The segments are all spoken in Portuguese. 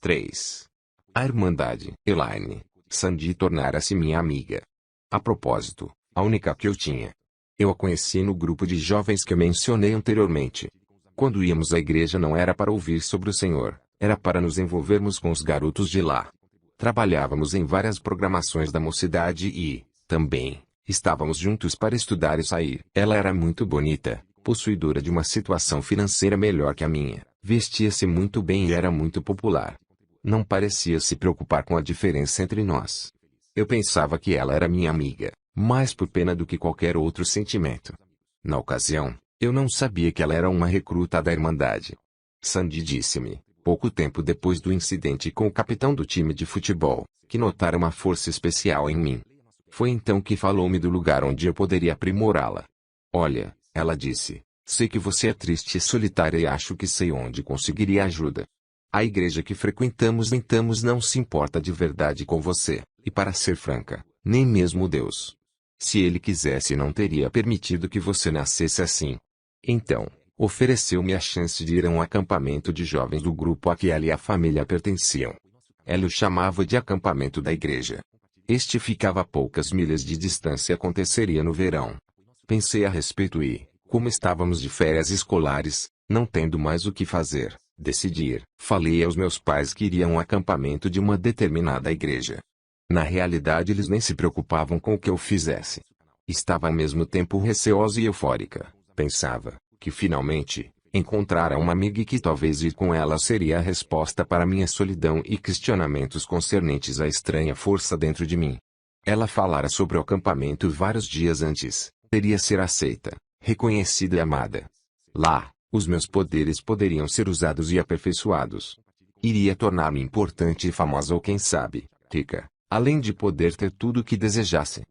3. A Irmandade. Elaine. Sandy tornara-se minha amiga. A propósito, a única que eu tinha. Eu a conheci no grupo de jovens que mencionei anteriormente. Quando íamos à igreja não era para ouvir sobre o Senhor, era para nos envolvermos com os garotos de lá. Trabalhávamos em várias programações da mocidade e, também, estávamos juntos para estudar e sair. Ela era muito bonita, possuidora de uma situação financeira melhor que a minha, vestia-se muito bem e era muito popular. Não parecia se preocupar com a diferença entre nós. Eu pensava que ela era minha amiga, mais por pena do que qualquer outro sentimento. Na ocasião, eu não sabia que ela era uma recruta da Irmandade. Sandy disse-me, pouco tempo depois do incidente com o capitão do time de futebol, que notara uma força especial em mim. Foi então que falou-me do lugar onde eu poderia aprimorá-la. Olha, ela disse, sei que você é triste e solitária e acho que sei onde conseguiria ajuda. A igreja que frequentamos não se importa de verdade com você, e para ser franca, nem mesmo Deus. Se ele quisesse não teria permitido que você nascesse assim. Então, ofereceu-me a chance de ir a um acampamento de jovens do grupo a que ela e a família pertenciam. Ela o chamava de acampamento da igreja. Este ficava a poucas milhas de distância e aconteceria no verão. Pensei a respeito e, como estávamos de férias escolares, não tendo mais o que fazer, decidi ir. Falei aos meus pais que iria a um acampamento de uma determinada igreja. Na realidade eles nem se preocupavam com o que eu fizesse. Estava ao mesmo tempo receosa e eufórica. Pensava, que finalmente, encontrara uma amiga e que talvez ir com ela seria a resposta para minha solidão e questionamentos concernentes à estranha força dentro de mim. Ela falara sobre o acampamento vários dias antes. Teria ser aceita, reconhecida e amada. Lá, os meus poderes poderiam ser usados e aperfeiçoados. Iria tornar-me importante e famosa ou quem sabe, rica, além de poder ter tudo o que desejasse.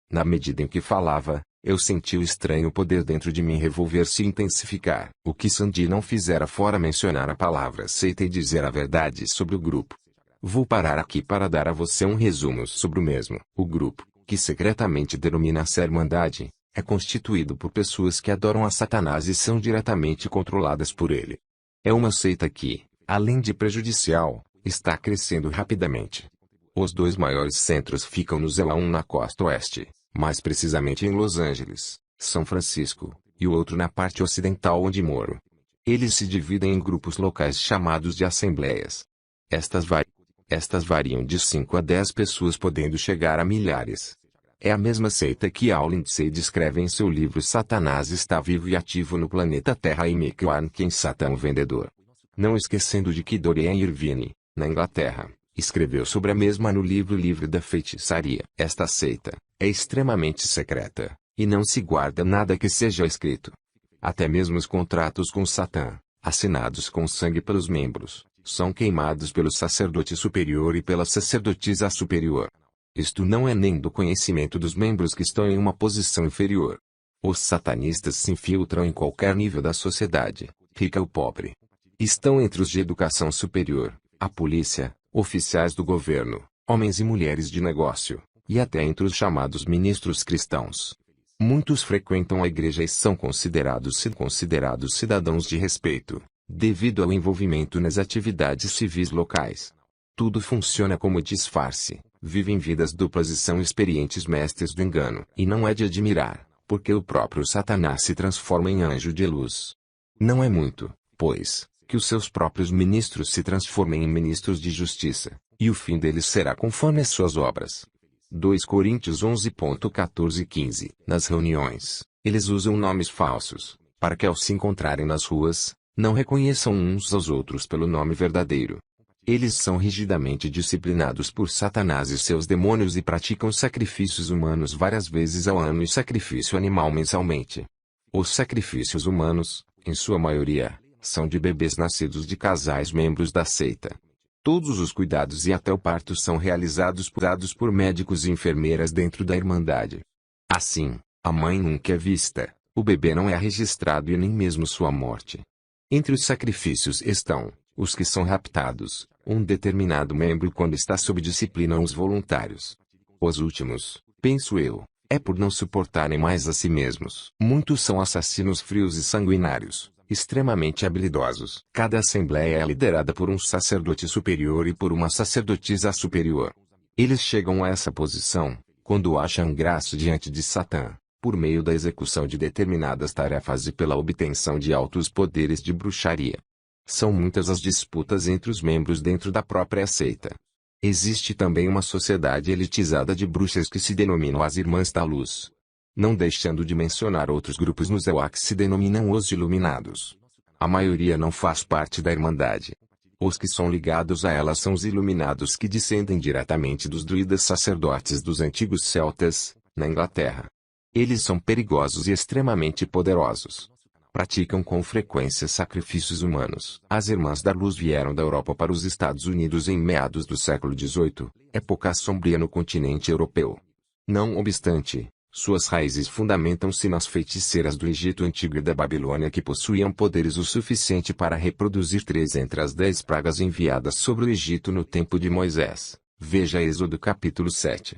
Na medida em que falava, eu senti o estranho poder dentro de mim revolver-se e intensificar. O que Sandy não fizera fora mencionar a palavra aceita e dizer a verdade sobre o grupo. Vou parar aqui para dar a você um resumo sobre o mesmo. O grupo, que secretamente denomina-se Irmandade, é constituído por pessoas que adoram a Satanás e são diretamente controladas por ele. É uma seita que, além de prejudicial, está crescendo rapidamente. Os dois maiores centros ficam no Zelão na costa oeste, mais precisamente em Los Angeles, São Francisco, e o outro na parte ocidental onde moro. Eles se dividem em grupos locais chamados de assembleias. Estas variam de 5 a 10 pessoas podendo chegar a milhares. É a mesma seita que Al Lindsay descreve em seu livro Satanás está vivo e ativo no planeta Terra e Mick Warnken Satã o Vendedor. Não esquecendo de que Dorian Irvine, na Inglaterra, escreveu sobre a mesma no livro Livro da Feitiçaria. Esta seita é extremamente secreta, e não se guarda nada que seja escrito. Até mesmo os contratos com Satã, assinados com sangue pelos membros, são queimados pelo sacerdote superior e pela sacerdotisa superior. Isto não é nem do conhecimento dos membros que estão em uma posição inferior. Os satanistas se infiltram em qualquer nível da sociedade, rica ou pobre. Estão entre os de educação superior, a polícia, oficiais do governo, homens e mulheres de negócio, e até entre os chamados ministros cristãos. Muitos frequentam a igreja e são considerados cidadãos de respeito, devido ao envolvimento nas atividades civis locais. Tudo funciona como disfarce. Vivem vidas duplas e são experientes mestres do engano. E não é de admirar, porque o próprio Satanás se transforma em anjo de luz. Não é muito, pois, que os seus próprios ministros se transformem em ministros de justiça, e o fim deles será conforme as suas obras. 2 Coríntios 11.14 e 15. Nas reuniões, eles usam nomes falsos, para que ao se encontrarem nas ruas, não reconheçam uns aos outros pelo nome verdadeiro. Eles são rigidamente disciplinados por Satanás e seus demônios e praticam sacrifícios humanos várias vezes ao ano e sacrifício animal mensalmente. Os sacrifícios humanos, em sua maioria, são de bebês nascidos de casais membros da seita. Todos os cuidados e até o parto são realizados por médicos e enfermeiras dentro da Irmandade. Assim, a mãe nunca é vista, o bebê não é registrado e nem mesmo sua morte. Entre os sacrifícios estão os que são raptados, um determinado membro quando está sob disciplina ou os voluntários. Os últimos, penso eu, é por não suportarem mais a si mesmos. Muitos são assassinos frios e sanguinários. extremamente habilidosos. Cada assembleia é liderada por um sacerdote superior e por uma sacerdotisa superior. Eles chegam a essa posição quando acham graça diante de Satã, por meio da execução de determinadas tarefas e pela obtenção de altos poderes de bruxaria. São muitas as disputas entre os membros dentro da própria seita. Existe também uma sociedade elitizada de bruxas que se denominam as Irmãs da Luz. Não deixando de mencionar outros grupos no Zéua que se denominam os Iluminados. A maioria não faz parte da Irmandade. Os que são ligados a ela são os Iluminados que descendem diretamente dos druidas sacerdotes dos antigos celtas, na Inglaterra. Eles são perigosos e extremamente poderosos. Praticam com frequência sacrifícios humanos. As Irmãs da Luz vieram da Europa para os Estados Unidos em meados do século XVIII, época sombria no continente europeu. Não obstante, suas raízes fundamentam-se nas feiticeiras do Egito Antigo e da Babilônia que possuíam poderes o suficiente para reproduzir 3 entre as 10 pragas enviadas sobre o Egito no tempo de Moisés. Veja Êxodo capítulo 7.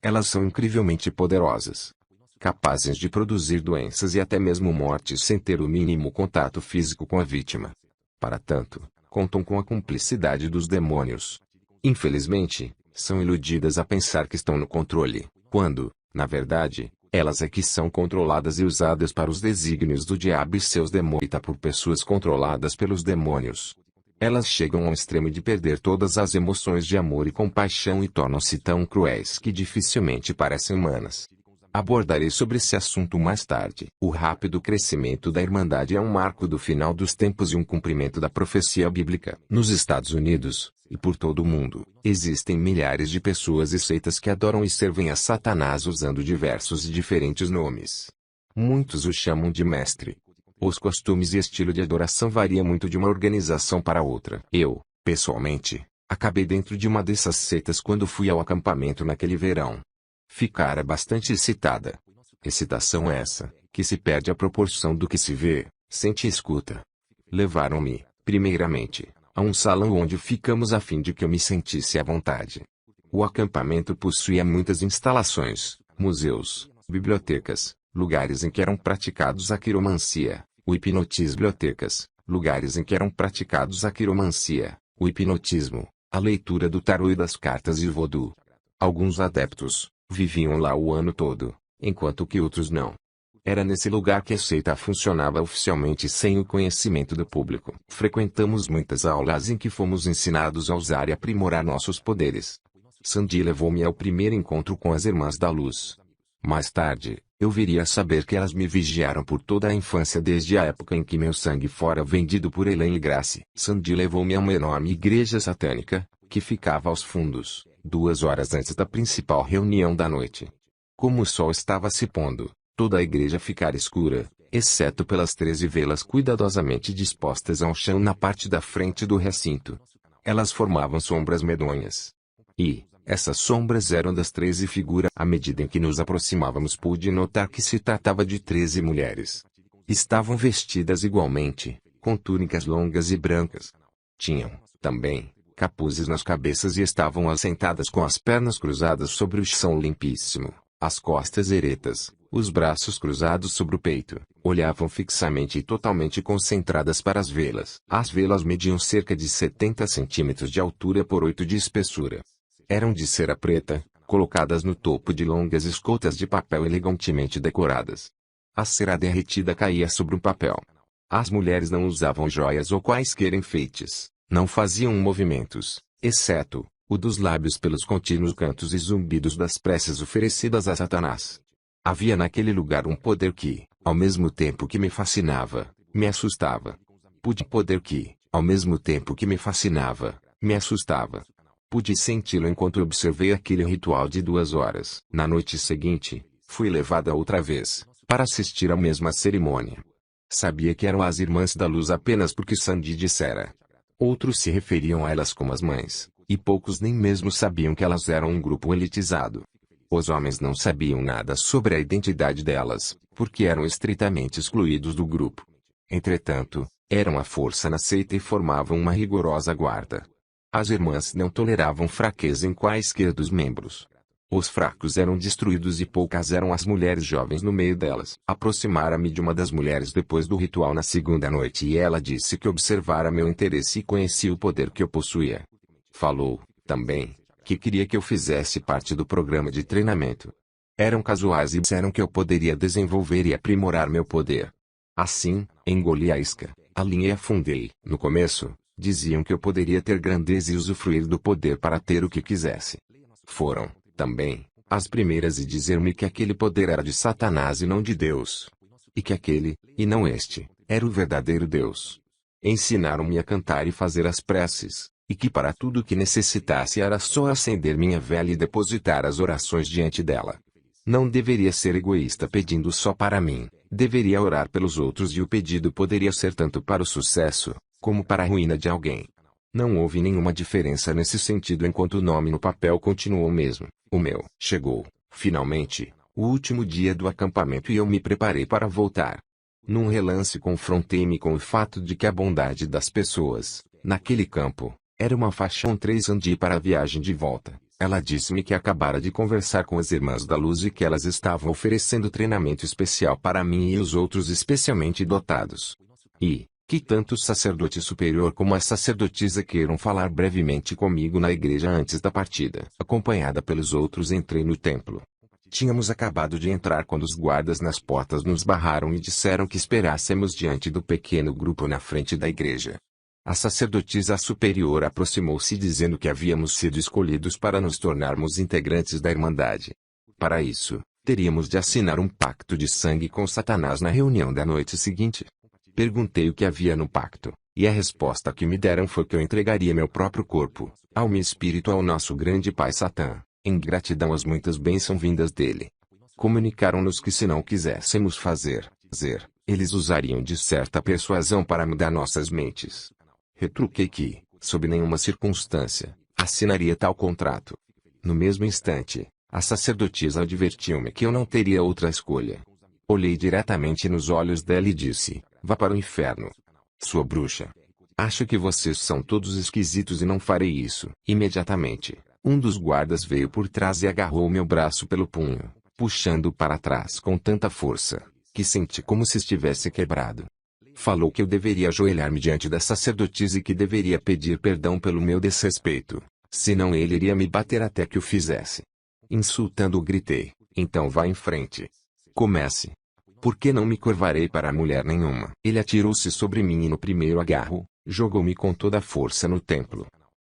Elas são incrivelmente poderosas. Capazes de produzir doenças e até mesmo mortes sem ter o mínimo contato físico com a vítima. Para tanto, contam com a cumplicidade dos demônios. Infelizmente, são iludidas a pensar que estão no controle, quando, na verdade, elas é que são controladas e usadas para os desígnios do diabo e seus demônios por pessoas controladas pelos demônios. Elas chegam ao extremo de perder todas as emoções de amor e compaixão e tornam-se tão cruéis que dificilmente parecem humanas. Abordarei sobre esse assunto mais tarde. O rápido crescimento da Irmandade é um marco do final dos tempos e um cumprimento da profecia bíblica. Nos Estados Unidos, e por todo o mundo, existem milhares de pessoas e seitas que adoram e servem a Satanás usando diversos e diferentes nomes. Muitos o chamam de mestre. Os costumes e estilo de adoração variam muito de uma organização para outra. Eu, pessoalmente, acabei dentro de uma dessas seitas quando fui ao acampamento naquele verão. Ficara bastante excitada. Excitação essa, que se perde à proporção do que se vê, sente e escuta. Levaram-me, primeiramente, a um salão onde ficamos a fim de que eu me sentisse à vontade. O acampamento possuía muitas instalações, museus, bibliotecas, lugares em que eram praticados a quiromancia, o hipnotismo, bibliotecas, lugares em que eram praticados a quiromancia, o hipnotismo, a leitura do tarô e das cartas e o vodú. Alguns adeptos viviam lá o ano todo, enquanto que outros não. Era nesse lugar que a seita funcionava oficialmente sem o conhecimento do público. Frequentamos muitas aulas em que fomos ensinados a usar e aprimorar nossos poderes. Sandy levou-me ao primeiro encontro com as Irmãs da Luz. Mais tarde, eu viria a saber que elas me vigiaram por toda a infância desde a época em que meu sangue fora vendido por Elaine Grace. Sandy levou-me a uma enorme igreja satânica, que ficava aos fundos, 2 horas antes da principal reunião da noite. Como o sol estava se pondo, toda a igreja ficara escura, exceto pelas 13 velas cuidadosamente dispostas ao chão na parte da frente do recinto. Elas formavam sombras medonhas. E, essas sombras eram das 13 figuras. À medida em que nos aproximávamos pude notar que se tratava de 13 mulheres. Estavam vestidas igualmente, com túnicas longas e brancas. Tinham, também, capuzes nas cabeças e estavam assentadas com as pernas cruzadas sobre o chão limpíssimo, as costas eretas, os braços cruzados sobre o peito. Olhavam fixamente e totalmente concentradas para as velas. As velas mediam cerca de 70 centímetros de altura por 8 de espessura. Eram de cera preta, colocadas no topo de longas escoltas de papel elegantemente decoradas. A cera derretida caía sobre o papel. As mulheres não usavam joias ou quaisquer enfeites. Não faziam movimentos, exceto o dos lábios pelos contínuos cantos e zumbidos das preces oferecidas a Satanás. Havia naquele lugar um poder que, ao mesmo tempo que me fascinava, me assustava. Poder que, ao mesmo tempo que me fascinava, me assustava. Pude senti-lo enquanto observei aquele ritual de 2 horas. Na noite seguinte, fui levada outra vez, para assistir à mesma cerimônia. Sabia que eram as Irmãs da Luz apenas porque Sandy dissera. Outros se referiam a elas como as mães, e poucos nem mesmo sabiam que elas eram um grupo elitizado. Os homens não sabiam nada sobre a identidade delas, porque eram estritamente excluídos do grupo. Entretanto, eram a força na seita e formavam uma rigorosa guarda. As irmãs não toleravam fraqueza em quaisquer dos membros. Os fracos eram destruídos e poucas eram as mulheres jovens no meio delas. Aproximara-me de uma das mulheres depois do ritual na segunda noite e ela disse que observara meu interesse e conhecia o poder que eu possuía. Falou, também, que queria que eu fizesse parte do programa de treinamento. Eram casuais e disseram que eu poderia desenvolver e aprimorar meu poder. Assim, engoli a isca, alinhei e afundei. No começo, diziam que eu poderia ter grandeza e usufruir do poder para ter o que quisesse. Foram, também, as primeiras a dizer-me que aquele poder era de Satanás e não de Deus. E que aquele, e não este, era o verdadeiro Deus. Ensinaram-me a cantar e fazer as preces, e que para tudo o que necessitasse era só acender minha vela e depositar as orações diante dela. Não deveria ser egoísta pedindo só para mim, deveria orar pelos outros e o pedido poderia ser tanto para o sucesso, como para a ruína de alguém. Não houve nenhuma diferença nesse sentido enquanto o nome no papel continuou o mesmo, o meu. Chegou, finalmente, o último dia do acampamento e eu me preparei para voltar. Num relance confrontei-me com o fato de que a bondade das pessoas, naquele campo, era uma faixão 3 andi para a viagem de volta. Ela disse-me que acabara de conversar com as Irmãs da Luz e que elas estavam oferecendo treinamento especial para mim e os outros especialmente dotados. E que tanto o sacerdote superior como a sacerdotisa queiram falar brevemente comigo na igreja antes da partida. Acompanhada pelos outros entrei no templo. Tínhamos acabado de entrar quando os guardas nas portas nos barraram e disseram que esperássemos diante do pequeno grupo na frente da igreja. A sacerdotisa superior aproximou-se dizendo que havíamos sido escolhidos para nos tornarmos integrantes da Irmandade. Para isso, teríamos de assinar um pacto de sangue com Satanás na reunião da noite seguinte. Perguntei o que havia no pacto, e a resposta que me deram foi que eu entregaria meu próprio corpo, alma e espírito ao nosso grande pai Satã, em gratidão às muitas bênçãos vindas dele. Comunicaram-nos que se não quiséssemos fazer, eles usariam de certa persuasão para mudar nossas mentes. Retruquei que, sob nenhuma circunstância, assinaria tal contrato. No mesmo instante, a sacerdotisa advertiu-me que eu não teria outra escolha. Olhei diretamente nos olhos dela e disse, vá para o inferno. Sua bruxa. Acho que vocês são todos esquisitos e não farei isso. Imediatamente, um dos guardas veio por trás e agarrou meu braço pelo punho, puxando para trás com tanta força, que senti como se estivesse quebrado. Falou que eu deveria ajoelhar-me diante da sacerdotisa e que deveria pedir perdão pelo meu desrespeito, senão ele iria me bater até que o fizesse. Insultando-o gritei, então vá em frente. Comece. Porque não me curvarei para mulher nenhuma. Ele atirou-se sobre mim e no primeiro agarro, jogou-me com toda a força no templo.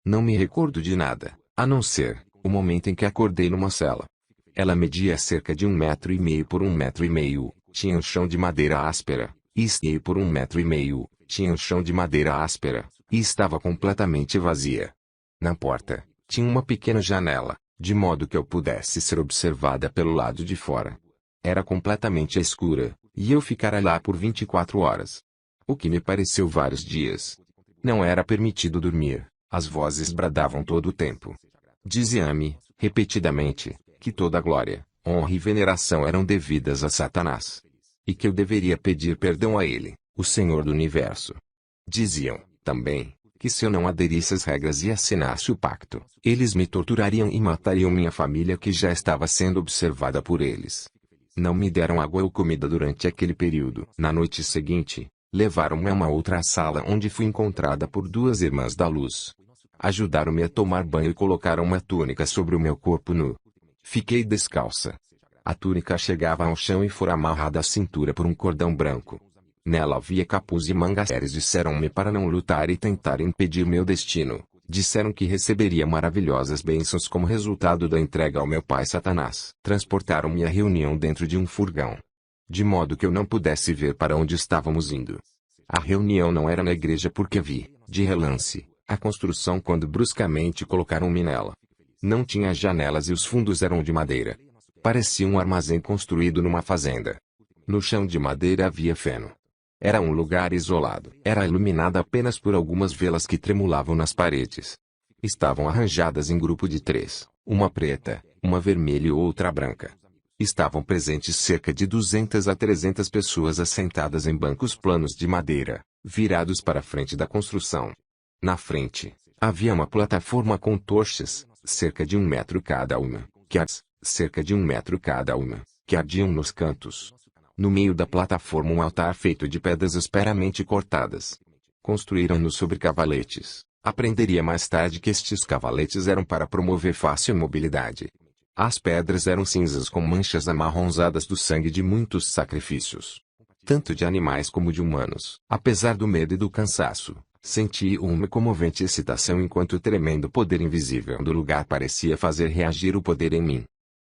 Não me recordo de nada, a não ser, o momento em que acordei numa cela. Ela media cerca de 1,5 m por 1,5 m, tinha um chão de madeira áspera, e por 1,5 m, tinha um chão de madeira áspera, e estava completamente vazia. Na porta, tinha uma pequena janela, de modo que eu pudesse ser observada pelo lado de fora. Era completamente escura, e eu ficara lá por 24 horas. O que me pareceu vários dias. Não era permitido dormir, as vozes bradavam todo o tempo. Dizia-me, repetidamente, que toda glória, honra e veneração eram devidas a Satanás. E que eu deveria pedir perdão a ele, o Senhor do Universo. Diziam, também, que se eu não aderisse às regras e assinasse o pacto, eles me torturariam e matariam minha família que já estava sendo observada por eles. Não me deram água ou comida durante aquele período. Na noite seguinte, levaram-me a uma outra sala onde fui encontrada por 2 Irmãs da Luz. Ajudaram-me a tomar banho e colocaram uma túnica sobre o meu corpo nu. Fiquei descalça. A túnica chegava ao chão e fora amarrada à cintura por um cordão branco. Nela havia capuz e mangas. Eles disseram-me para não lutar e tentar impedir meu destino. Disseram que receberia maravilhosas bênçãos como resultado da entrega ao meu pai Satanás. Transportaram-me à reunião dentro de um furgão, de modo que eu não pudesse ver para onde estávamos indo. A reunião não era na igreja porque vi, de relance, a construção quando bruscamente colocaram-me nela. Não tinha janelas e os fundos eram de madeira. Parecia um armazém construído numa fazenda. No chão de madeira havia feno. Era um lugar isolado. Era iluminada apenas por algumas velas que tremulavam nas paredes. Estavam arranjadas em grupo de 3, uma preta, uma vermelha e outra branca. Estavam presentes cerca de 200 a 300 pessoas assentadas em bancos planos de madeira, virados para a frente da construção. Na frente, havia uma plataforma com tochas, cerca de 1 metro cada uma, que as cerca de 1 metro cada uma, que ardiam nos cantos. No meio da plataforma um altar feito de pedras asperamente cortadas. Construíram-no sobre cavaletes. Aprenderia mais tarde que estes cavaletes eram para promover fácil mobilidade. As pedras eram cinzas com manchas amarronzadas do sangue de muitos sacrifícios. Tanto de animais como de humanos. Apesar do medo e do cansaço, senti uma comovente excitação enquanto o tremendo poder invisível do lugar parecia fazer reagir o poder em mim.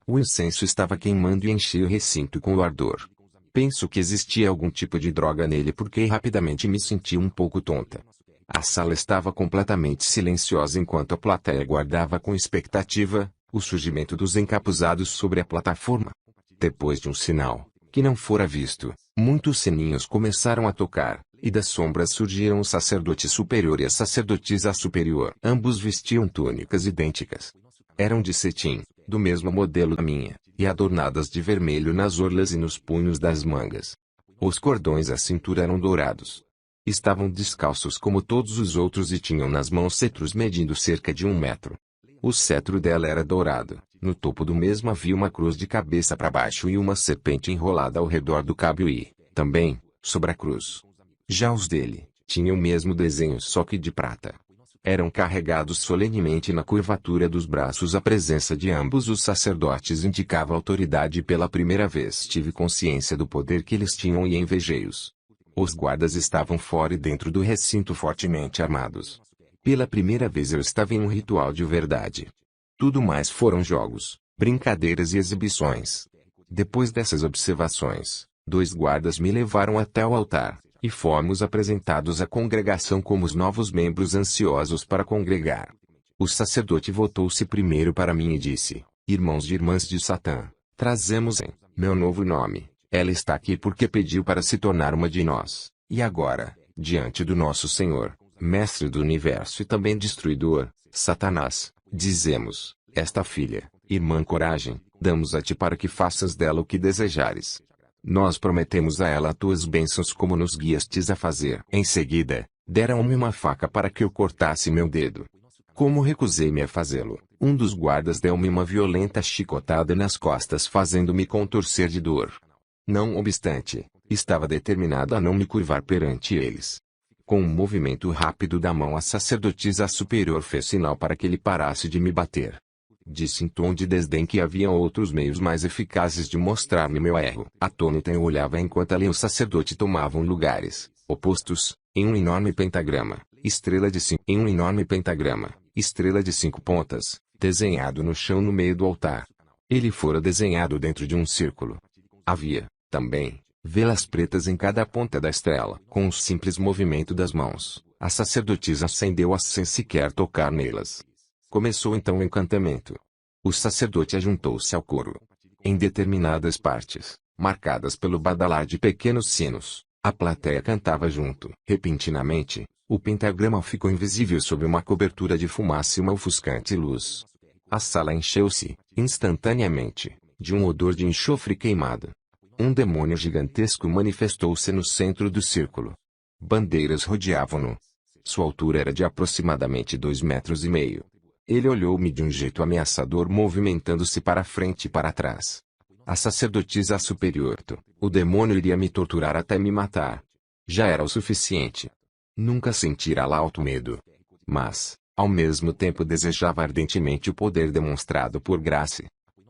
O incenso estava queimando e enchia o recinto com o ardor. Penso que existia algum tipo de droga nele porque rapidamente me senti um pouco tonta. A sala estava completamente silenciosa enquanto a plateia aguardava com expectativa o surgimento dos encapuzados sobre a plataforma. Depois de um sinal, que não fora visto, muitos sininhos começaram a tocar, e das sombras surgiram o sacerdote superior e a sacerdotisa superior. Ambos vestiam túnicas idênticas. Eram de cetim, do mesmo modelo da minha, e adornadas de vermelho nas orlas e nos punhos das mangas. Os cordões à cintura eram dourados. Estavam descalços como todos os outros e tinham nas mãos cetros medindo cerca de 1 metro. O cetro dela era dourado. No topo do mesmo havia uma cruz de cabeça para baixo e uma serpente enrolada ao redor do cabo e, também, sobre a cruz. Já os dele, tinham o mesmo desenho só que de prata. Eram carregados solenemente na curvatura dos braços. A presença de ambos os sacerdotes indicava autoridade e pela primeira vez tive consciência do poder que eles tinham e invejei-os. Os guardas estavam fora e dentro do recinto fortemente armados. Pela primeira vez eu estava em um ritual de verdade. Tudo mais foram jogos, brincadeiras e exibições. Depois dessas observações, 2 guardas me levaram até o altar, e fomos apresentados à congregação como os novos membros ansiosos para congregar. O sacerdote voltou-se primeiro para mim e disse: Irmãos e irmãs de Satã, trazemos em meu novo nome. Ela está aqui porque pediu para se tornar uma de nós. E agora, diante do nosso Senhor, Mestre do Universo e também Destruidor, Satanás, dizemos: esta filha, irmã Coragem, damos a ti para que faças dela o que desejares. Nós prometemos a ela tuas bênçãos como nos guiastes a fazer. Em seguida, deram-me uma faca para que eu cortasse meu dedo. Como recusei-me a fazê-lo, um dos guardas deu-me uma violenta chicotada nas costas fazendo-me contorcer de dor. Não obstante, estava determinado a não me curvar perante eles. Com um movimento rápido da mão a sacerdotisa superior fez sinal para que ele parasse de me bater. Disse em tom de desdém que havia outros meios mais eficazes de mostrar-me meu erro. Atônita eu olhava enquanto ali o sacerdote tomavam lugares, opostos, em um enorme pentagrama, estrela de 5 pontas, desenhado no chão no meio do altar. Ele fora desenhado dentro de um círculo. Havia, também, velas pretas em cada ponta da estrela. Com um simples movimento das mãos, a sacerdotisa acendeu-as sem sequer tocar nelas. Começou então o encantamento. O sacerdote ajuntou-se ao coro. Em determinadas partes, marcadas pelo badalar de pequenos sinos, a plateia cantava junto. Repentinamente, o pentagrama ficou invisível sob uma cobertura de fumaça e uma ofuscante luz. A sala encheu-se, instantaneamente, de um odor de enxofre queimado. Um demônio gigantesco manifestou-se no centro do círculo. Bandeiras rodeavam-no. Sua altura era de aproximadamente 2,5 metros. Ele olhou-me de um jeito ameaçador, movimentando-se para frente e para trás. A sacerdotisa superior, o demônio iria me torturar até me matar. Já era o suficiente. Nunca sentira lá alto medo. Mas, ao mesmo tempo desejava ardentemente o poder demonstrado por Grace.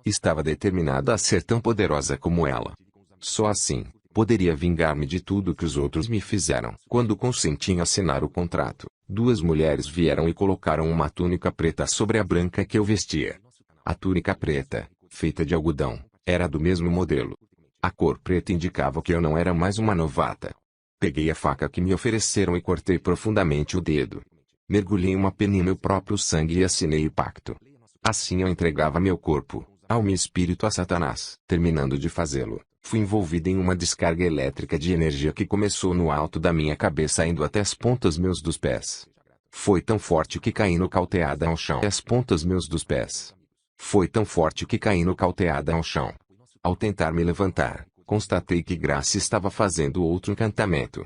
Estava determinada a ser tão poderosa como ela. Só assim, poderia vingar-me de tudo que os outros me fizeram. Quando consenti em assinar o contrato, 2 mulheres vieram e colocaram uma túnica preta sobre a branca que eu vestia. A túnica preta, feita de algodão, era do mesmo modelo. A cor preta indicava que eu não era mais uma novata. Peguei a faca que me ofereceram e cortei profundamente o dedo. Mergulhei uma pena em meu próprio sangue e assinei o pacto. Assim eu entregava meu corpo, alma e espírito a Satanás. Terminando de fazê-lo, fui envolvido em uma descarga elétrica de energia que começou no alto da minha cabeça indo até as pontas meus dos pés. Foi tão forte que caí nocauteada ao chão. As pontas meus dos pés. Foi tão forte que caí nocauteada ao chão. Ao tentar me levantar, constatei que Grace estava fazendo outro encantamento.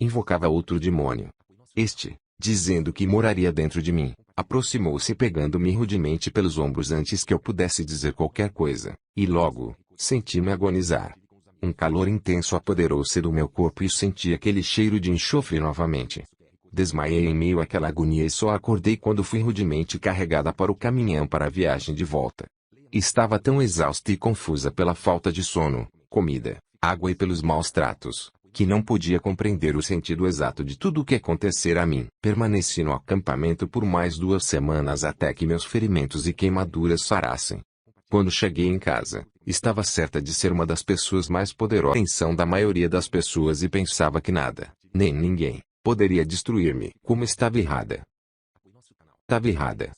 Invocava outro demônio. Este, dizendo que moraria dentro de mim. Aproximou-se pegando-me rudemente pelos ombros antes que eu pudesse dizer qualquer coisa, e logo, senti-me agonizar. Um calor intenso apoderou-se do meu corpo e senti aquele cheiro de enxofre novamente. Desmaiei em meio àquela agonia e só acordei quando fui rudemente carregada para o caminhão para a viagem de volta. Estava tão exausta e confusa pela falta de sono, comida, água e pelos maus tratos, que não podia compreender o sentido exato de tudo o que acontecera a mim. Permaneci no acampamento por mais 2 semanas até que meus ferimentos e queimaduras sarassem. Quando cheguei em casa, estava certa de ser uma das pessoas mais poderosas. A atenção da maioria das pessoas e pensava que nada, nem ninguém, poderia destruir-me. Como estava errada. Estava errada.